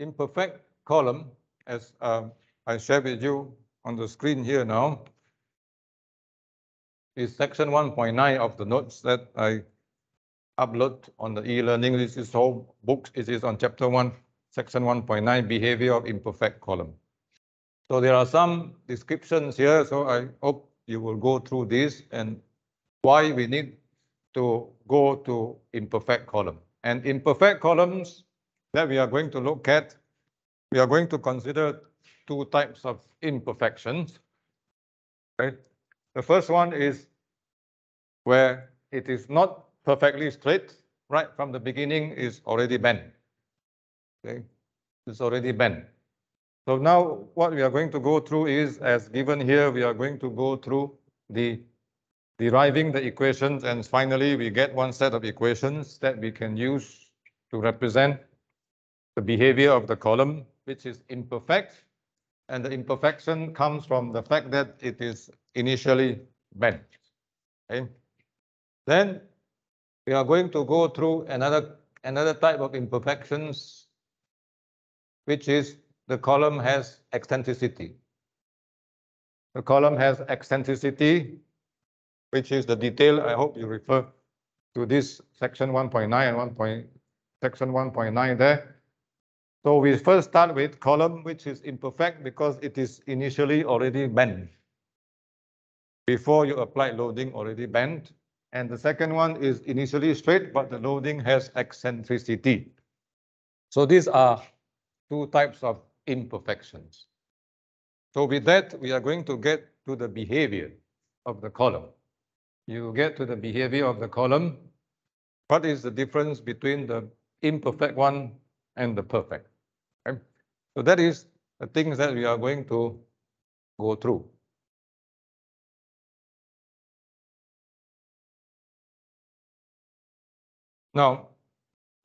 imperfect column, as I share with you on the screen here now, is section 1.9 of the notes that I upload on the e-learning. This is whole book. It is on chapter 1, section 1.9, behavior of imperfect column. So there are some descriptions here, so I hope you will go through this and why we need to go to imperfect column. And imperfect columns that we are going to look at, we are going to consider two types of imperfections. Right? The first one is where it is not perfectly straight, right from the beginning is already bent. Okay, it's already bent. So now what we are going to go through is, as given here, we are going to go through the deriving the equations, and finally we get one set of equations that we can use to represent the behavior of the column, which is imperfect. And the imperfection comes from the fact that it is initially bent. Okay? Then we are going to go through another type of imperfections, which is the column has eccentricity. The column has eccentricity, which is the detail. I hope you refer to this section 1.9 and section 1.9 there. So we first start with column which is imperfect because it is initially already bent. Before you apply loading, already bent. And the second one is initially straight, but the loading has eccentricity. So these are two types of imperfections. So with that, we are going to get to the behavior of the column. You get to the behavior of the column. What is the difference between the imperfect one and the perfect? Okay? So that is the things that we are going to go through. Now,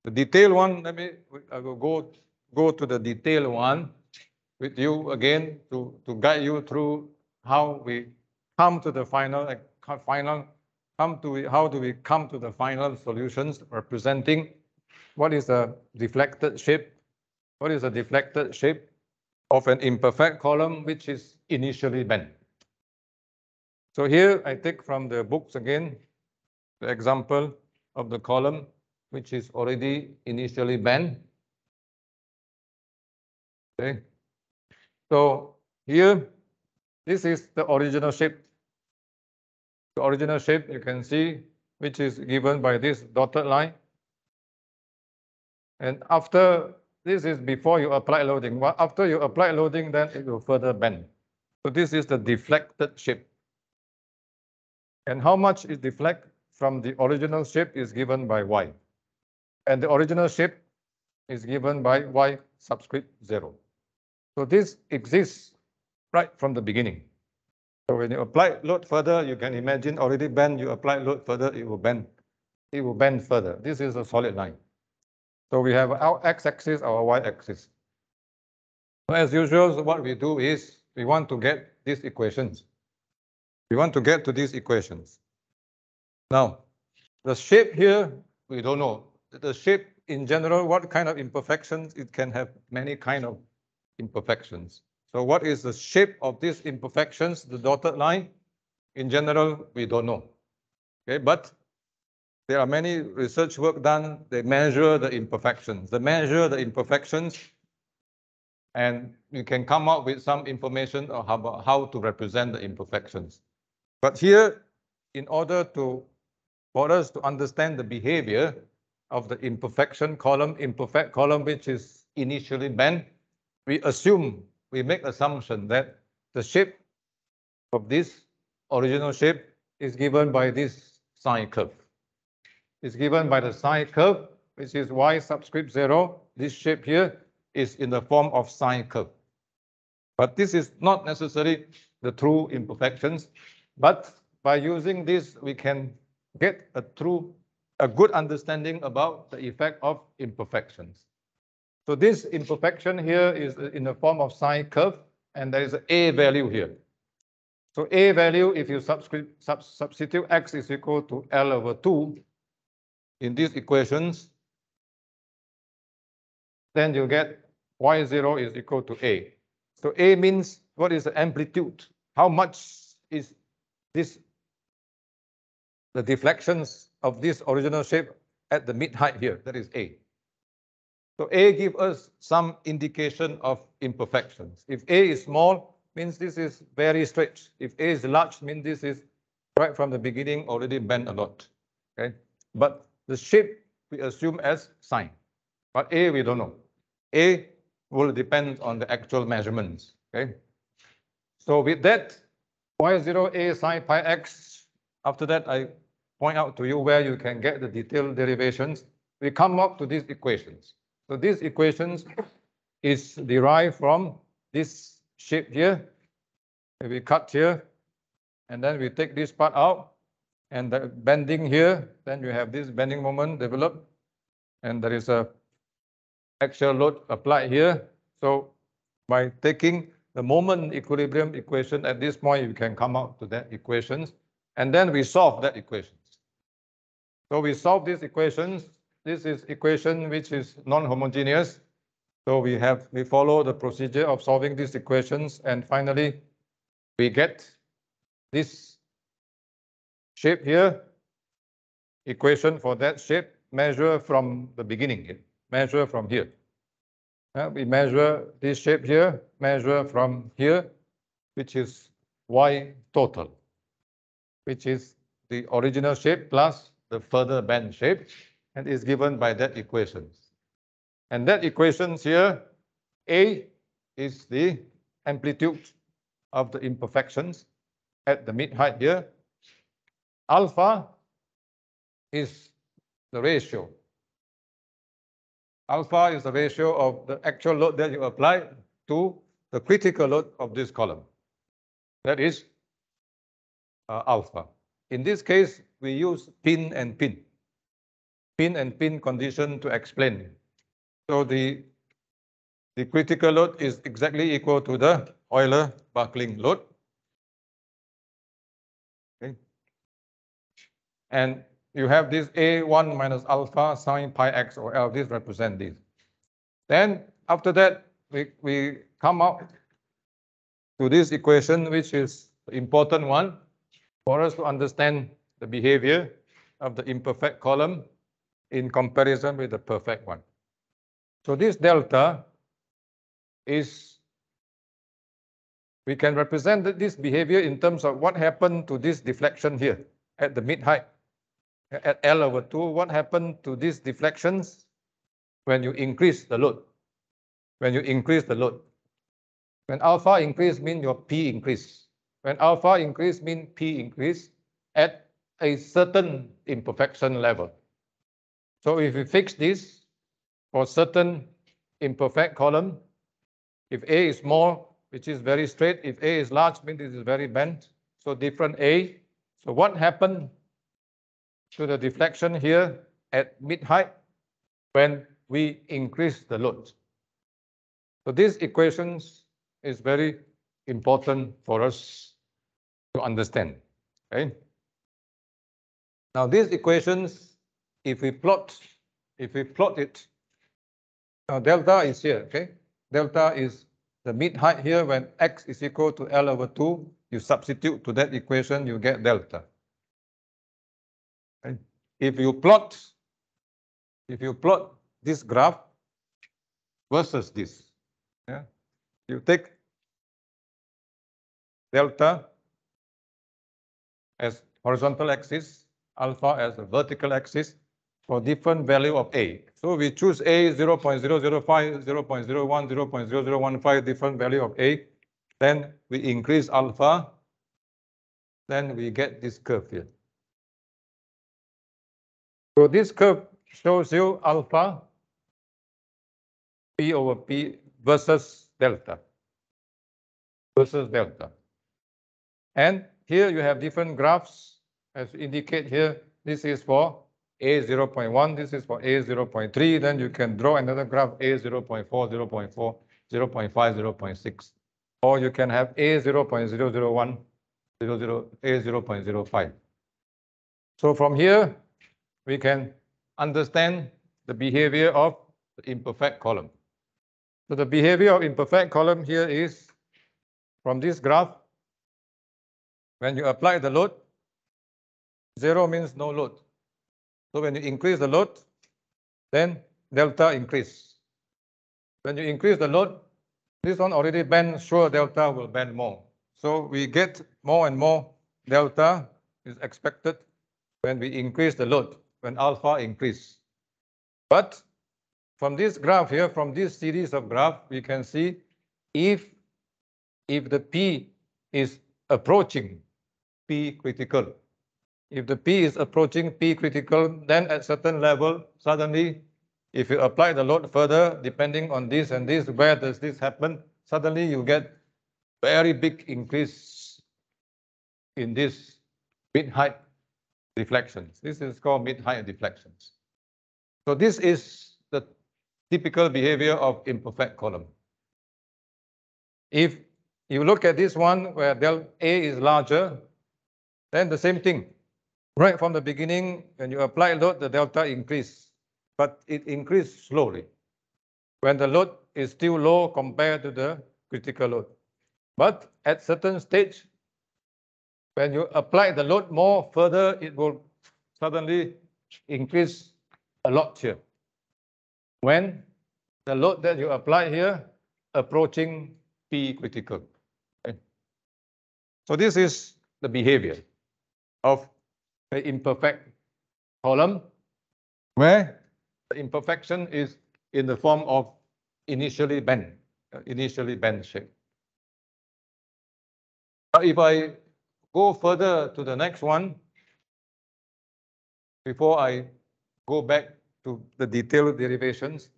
the detailed one, I will go to the detailed one with you again to guide you through how we come to the how do we come to the final solutions representing what is the deflected shape, what is the deflected shape of an imperfect column which is initially bent. So here I take from the books again the example of the column which is already initially bent. Okay. So here, this is the original shape. The original shape you can see, which is given by this dotted line. And after, this is before you apply loading. After you apply loading, then it will further bend. So this is the deflected shape. And how much is deflect from the original shape is given by y. And the original shape is given by y subscript 0. So this exists right from the beginning. So when you apply load further, you can imagine already bend, you apply load further, it will bend. It will bend further. This is a solid line. So we have our x-axis, our y-axis. So as usual, what we do is we want to get these equations. We want to get to these equations. Now, the shape here, we don't know. The shape in general, what kind of imperfections? It can have many kind of imperfections. So what is the shape of these imperfections, the dotted line? In general, we don't know. Okay, but there are many research work done. They measure the imperfections. They measure the imperfections, and you can come up with some information about how to represent the imperfections. But here, in order for us to understand the behavior of the imperfect column which is initially bent, we make assumption that the shape of this original shape is given by this sine curve. It's given by the sine curve, which is y subscript 0. This shape here is in the form of sine curve. But this is not necessarily the true imperfections. But by using this, we can get a good understanding about the effect of imperfections. So this imperfection here is in the form of sine curve, and there is an a value here. So a value, if you substitute x is equal to L over 2 in these equations, then you get y0 is equal to A. So A means what is the amplitude? How much is this, the deflections of this original shape at the mid height here? That is A. So A gives us some indication of imperfections. If A is small, means this is very straight. If A is large, means this is right from the beginning already bent a lot. Okay, but the shape we assume as sine. But A we don't know. A will depend on the actual measurements. Okay. So with that, y0 A sine pi x. After that, I point out to you where you can get the detailed derivations. We come up to these equations. So these equations is derived from this shape here. We cut here, and then we take this part out, and the bending here, then you have this bending moment developed, and there is a axial load applied here. So by taking the moment equilibrium equation at this point, you can come out to that equations, and then we solve that equations. So we solve these equations. This is equation which is non-homogeneous. So we follow the procedure of solving these equations, and finally we get this shape here, equation for that shape, measure from the beginning here, measure from here. We measure this shape here, measure from here, which is y total, which is the original shape plus the further bend shape, and is given by that equations. And that equations here, A is the amplitude of the imperfections at the mid height here. Alpha is the ratio. Alpha is the ratio of the actual load that you apply to the critical load of this column. That is alpha. In this case, we use pin and pin condition to explain. So the critical load is exactly equal to the Euler buckling load. Okay. And you have this A1 minus alpha sine pi x or L. This represents this. Then after that, we come out to this equation, which is the important one for us to understand the behavior of the imperfect column in comparison with the perfect one. So this delta is, we can represent this behavior in terms of what happened to this deflection here at the mid height. At L/2, what happened to these deflections when you increase the load? When you increase the load. When alpha increase means your P increase. When alpha increase means P increase at a certain imperfection level. So if we fix this for certain imperfect column, if A is small, which is very straight, if A is large, means this is very bent, so different A. So what happened to the deflection here at mid height when we increase the load? So these equations is very important for us to understand. Okay. Now these equations, if we plot it, now delta is here. Okay, delta is the mid height here when x is equal to L/2. You substitute to that equation, you get delta. Okay. If you plot this graph versus this, yeah, you take delta as horizontal axis, alpha as a vertical axis for different value of A. So we choose A 0.005, 0.01, 0.0015, different value of A. Then we increase alpha. Then we get this curve here. So this curve shows you alpha P over P versus delta. And here you have different graphs as indicate here. This is for A 0.1, this is for A 0.3. Then you can draw another graph A 0.4, 0.4, 0.5, 0.6. Or you can have A 0.001, A 0.05. So from here, we can understand the behavior of the imperfect column. So the behavior of imperfect column here is from this graph. When you apply the load, 0 means no load. So when you increase the load, then delta increase. When you increase the load, this one already bend, sure delta will bend more. So we get more and more delta is expected when we increase the load, when alpha increase. But from this graph here, from this series of graphs, we can see if the P is approaching P critical. If the P is approaching P critical, then at certain level, suddenly, if you apply the load further, depending on this and this, where does this happen? Suddenly you get very big increase in this mid-height deflections. This is called mid-height deflections. So this is the typical behavior of imperfect column. If you look at this one where delta A is larger, then the same thing. Right from the beginning, when you apply load, the delta increase, but it increased slowly when the load is still low compared to the critical load. But at certain stage, when you apply the load more further, it will suddenly increase a lot here. When the load that you apply here approaching P critical. Okay. So this is the behavior of the imperfect column, where the imperfection is in the form of initially bent shape. Now, if I go further to the next one, before I go back to the detailed derivations.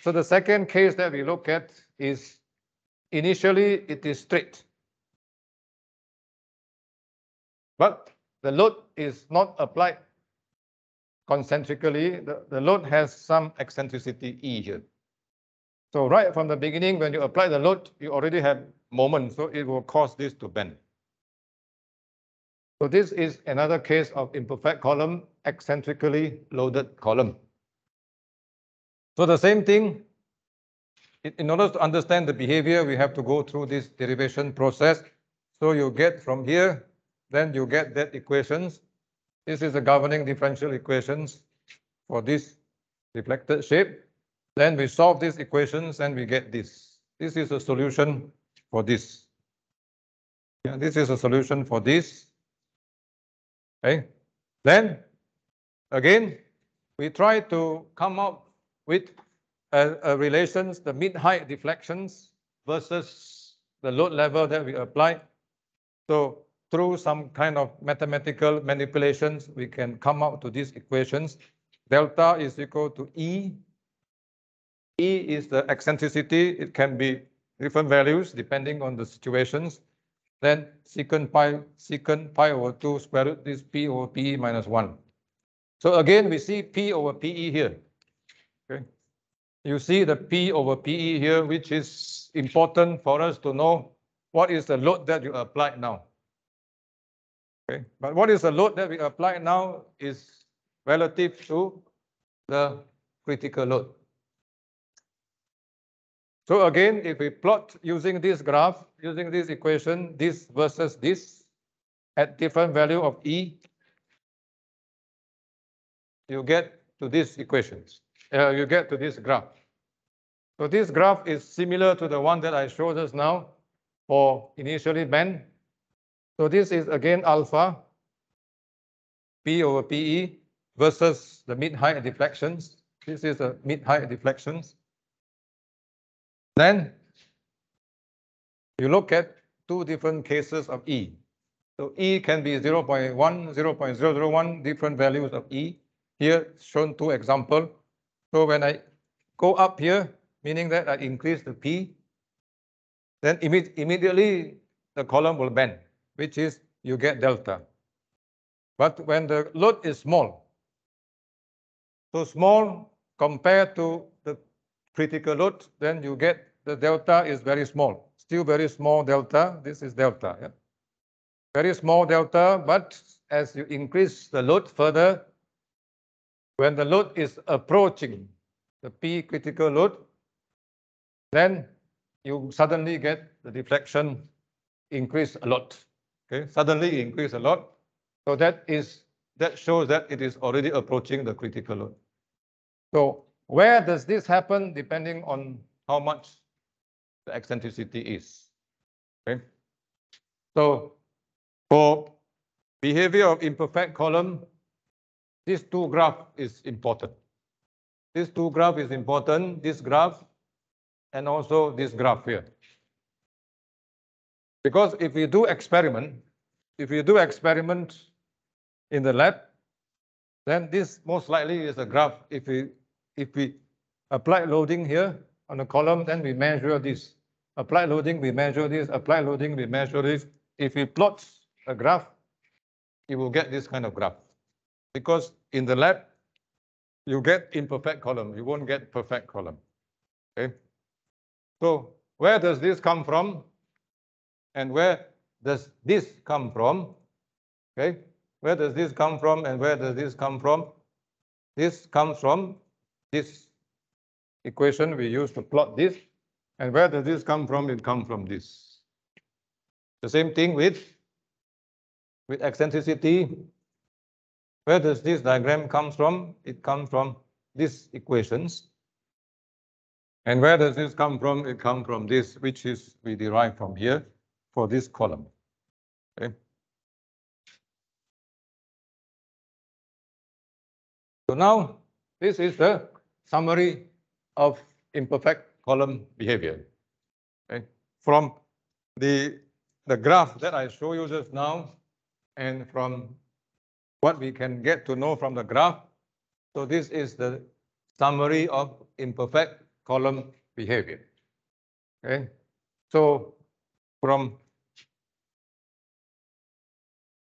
So the second case that we look at is initially it is straight, but the load is not applied concentrically. The load has some eccentricity E here. So right from the beginning, when you apply the load, you already have moment, so it will cause this to bend. So this is another case of imperfect column, eccentrically loaded column. So the same thing, in order to understand the behavior, we have to go through this derivation process. So you get from here, then you get that equations. This is the governing differential equations for this reflected shape. Then we solve these equations and we get this. This is a solution for this. Yeah, this is a solution for this. Okay. Then again, we try to come up with a relations, the mid-height deflections versus the load level that we apply. So through some kind of mathematical manipulations, we can come up to these equations. Delta is equal to E. E is the eccentricity. It can be different values depending on the situations. Then secant pi over 2 square root this P over PE minus 1. So again, we see P over PE here. Okay. You see the P over PE here, which is important for us to know what is the load that you apply now. Okay. But what is the load that we apply now is relative to the critical load. So again, if we plot using this graph, using this equation, this versus this, at different value of E, you get to these equations. You get to this graph. So this graph is similar to the one that I showed us now for initially bend. So this is again alpha, P over PE versus the mid-height deflections. This is the mid-height deflections. Then you look at two different cases of E. So E can be 0.1, 0.001, different values of E. Here shown two examples. So when I go up here, meaning that I increase the P, then immediately the column will bend, which is you get delta. But when the load is small, so small compared to the critical load, then you get the delta is very small, still very small delta. This is delta. Yeah? Very small delta, but as you increase the load further, when the load is approaching the P critical load, then you suddenly get the deflection increase a lot. Okay, suddenly increase a lot. So that shows that it is already approaching the critical load. So where does this happen depending on how much the eccentricity is? Okay. So for behavior of imperfect column, these two graph is important. This two graph is important, this graph and also this graph here. Because if we do experiment in the lab, then this most likely is a graph. If we apply loading here on the column, then we measure this. Apply loading, we measure this. Apply loading, we measure this. If we plot a graph, you will get this kind of graph. Because in the lab, you get imperfect column. You won't get perfect column. Okay. So where does this come from? And where does this come from? Okay. Where does this come from and where does this come from? This comes from this equation we use to plot this. And where does this come from? It comes from this. The same thing with eccentricity. Where does this diagram come from? It comes from these equations. And where does this come from? It comes from this, which is we derive from here for this column. Okay. So now this is the summary of imperfect column behavior. Okay. From the graph that I show you just now, and from what we can get to know from the graph. So this is the summary of imperfect column behavior. Okay. So from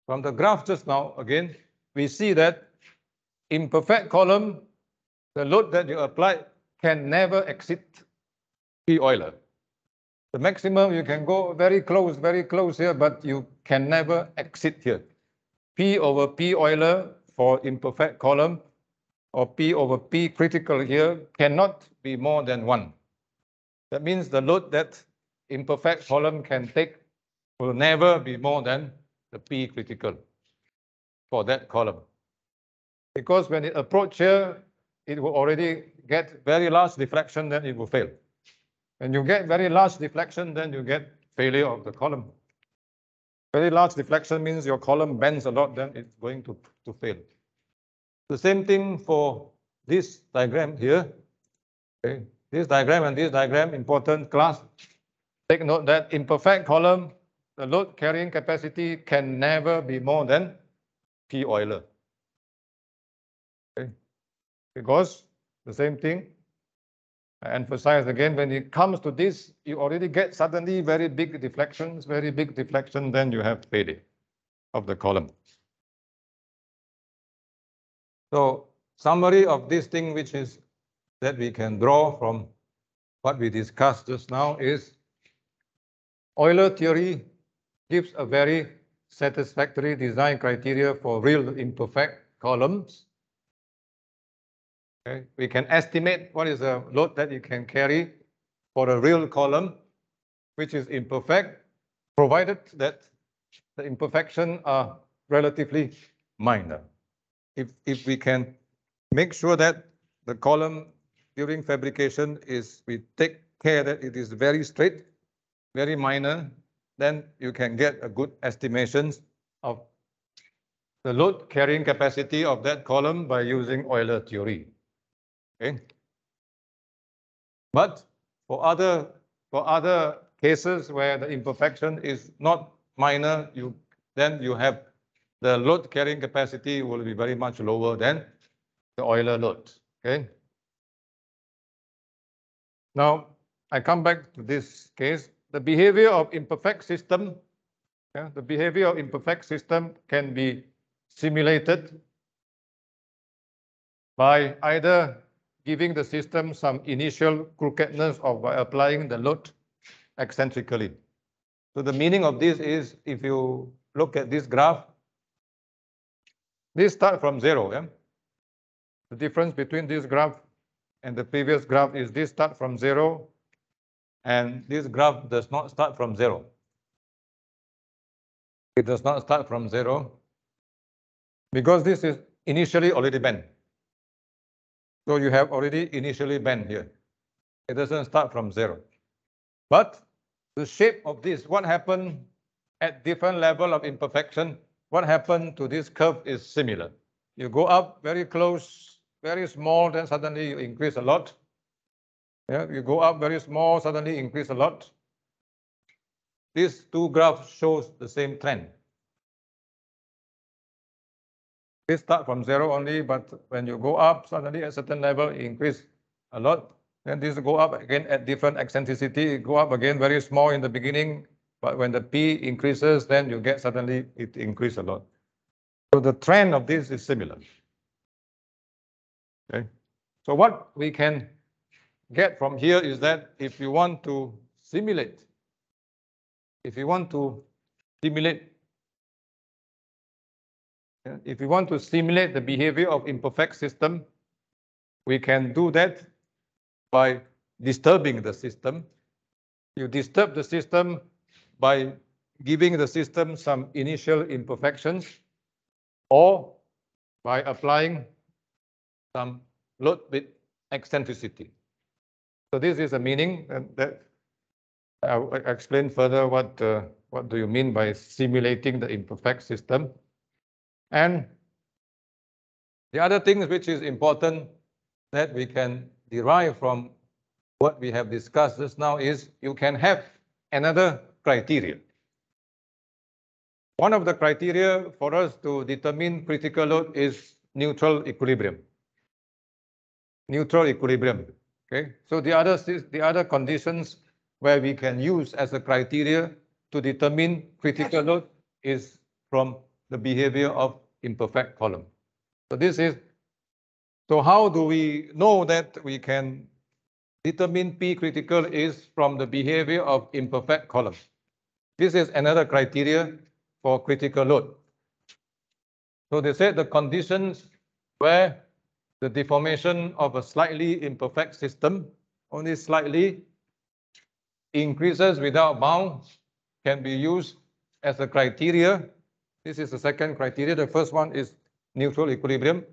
the graph just now, again, we see that imperfect column, the load that you apply can never exceed P Euler. The maximum you can go very close here, but you can never exceed here. P over P Euler for imperfect column or P over P critical here cannot be more than 1. That means the load that imperfect column can take will never be more than the P critical for that column. Because when it approaches here, it will already get very large deflection, then it will fail. When you get very large deflection, then you get failure of the column. Very large deflection means your column bends a lot, then it's going to fail. The same thing for this diagram here. Okay. This diagram and this diagram, important class. Take note that imperfect column, the load carrying capacity can never be more than P Euler. Okay. Because the same thing, I emphasize again, when it comes to this, you already get suddenly very big deflections, then you have failure of the column. So summary of this thing, which is that we can draw from what we discussed just now, is Euler theory gives a very satisfactory design criteria for real imperfect columns. Okay. We can estimate what is the load that you can carry for a real column, which is imperfect, provided that the imperfections are relatively minor. If we can make sure that the column during fabrication we take care that it is very straight, very minor, then you can get a good estimations of the load carrying capacity of that column by using Euler theory. Okay. But for other cases where the imperfection is not minor, then you have the load carrying capacity will be very much lower than the Euler load. Okay. Now I come back to this case. The behavior of imperfect system, the behavior of imperfect system can be simulated by either giving the system some initial crookedness or by applying the load eccentrically. So the meaning of this is, if you look at this graph, this starts from 0. Yeah? The difference between this graph and the previous graph is this start from 0 And this graph does not start from 0. It does not start from 0 because this is initially already bent. So you have already initially bent here. It doesn't start from 0. But the shape of this, what happened at different level of imperfection, what happened to this curve is similar. You go up very close, very small, then suddenly you increase a lot. Yeah, you go up very small, suddenly increase a lot. These two graphs shows the same trend. They start from 0 only, but when you go up, suddenly at a certain level, it increase a lot. Then this go up again at different eccentricity. It go up again very small in the beginning, but when the P increases, then you get suddenly it increase a lot. So the trend of this is similar. Okay. So what we can get from here is that if you want to simulate, if you want to simulate the behavior of imperfect system, we can do that by disturbing the system. You disturb the system by giving the system some initial imperfections or by applying some load with eccentricity. So this is a meaning that I'll explain further what do you mean by simulating the imperfect system. And the other thing which is important that we can derive from what we have discussed just now is you can have another criteria. One of the criteria for us to determine critical load is neutral equilibrium. Neutral equilibrium. Okay. So the other conditions where we can use as a criteria to determine critical load is from the behavior of imperfect column. So how do we know that we can determine P critical is from the behavior of imperfect column? This is another criteria for critical load. So they said the conditions where the deformation of a slightly imperfect system, only slightly, increases without bounds can be used as a criteria. This is the second criteria. The first one is neutral equilibrium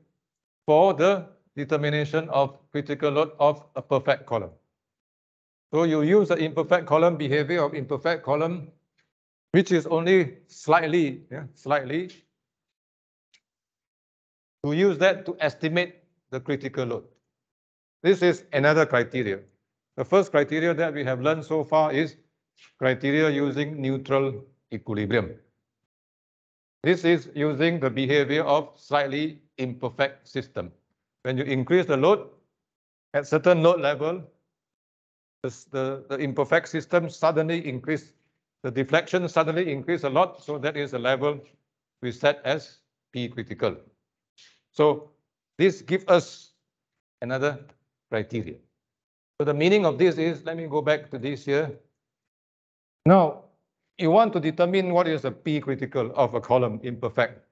for the determination of critical load of a perfect column. So you use the imperfect column behavior of imperfect column, which is only slightly, to use that to estimate the critical load. This is another criteria. The first criteria that we have learned so far is criteria using neutral equilibrium. This is using the behavior of slightly imperfect system. When you increase the load at certain load level, the imperfect system suddenly increase, the deflection suddenly increase a lot. So that is a level we set as P critical. So this gives us another criteria. So the meaning of this is, let me go back to this here. Now, you want to determine what is the P critical of a column imperfect.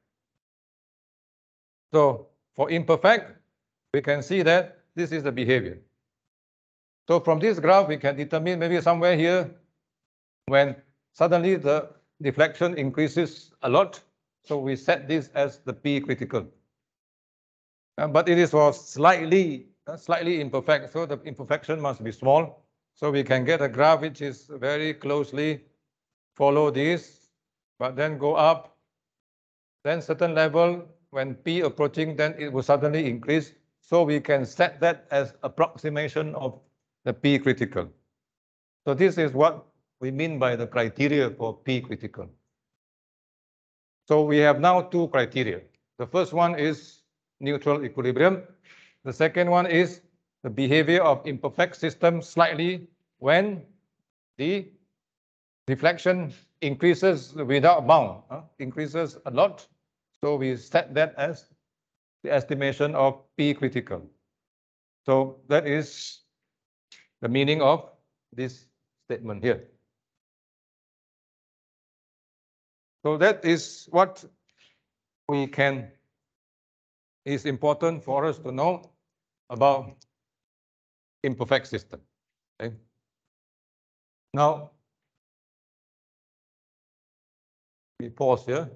So for imperfect, we can see that this is the behavior. So from this graph, we can determine maybe somewhere here when suddenly the deflection increases a lot. So we set this as the P critical. But it is for slightly imperfect. So the imperfection must be small. So we can get a graph which is very closely follow this, but then go up. Then certain level, when P approaching, then it will suddenly increase. So we can set that as approximation of the P critical. So this is what we mean by the criteria for P critical. So we have now two criteria. The first one is neutral equilibrium. The second one is the behavior of imperfect system slightly when the deflection increases without bound, increases a lot. So we set that as the estimation of P critical. So that is the meaning of this statement here. So that is what is important for us to know about imperfect system. Okay? Now, we pause here.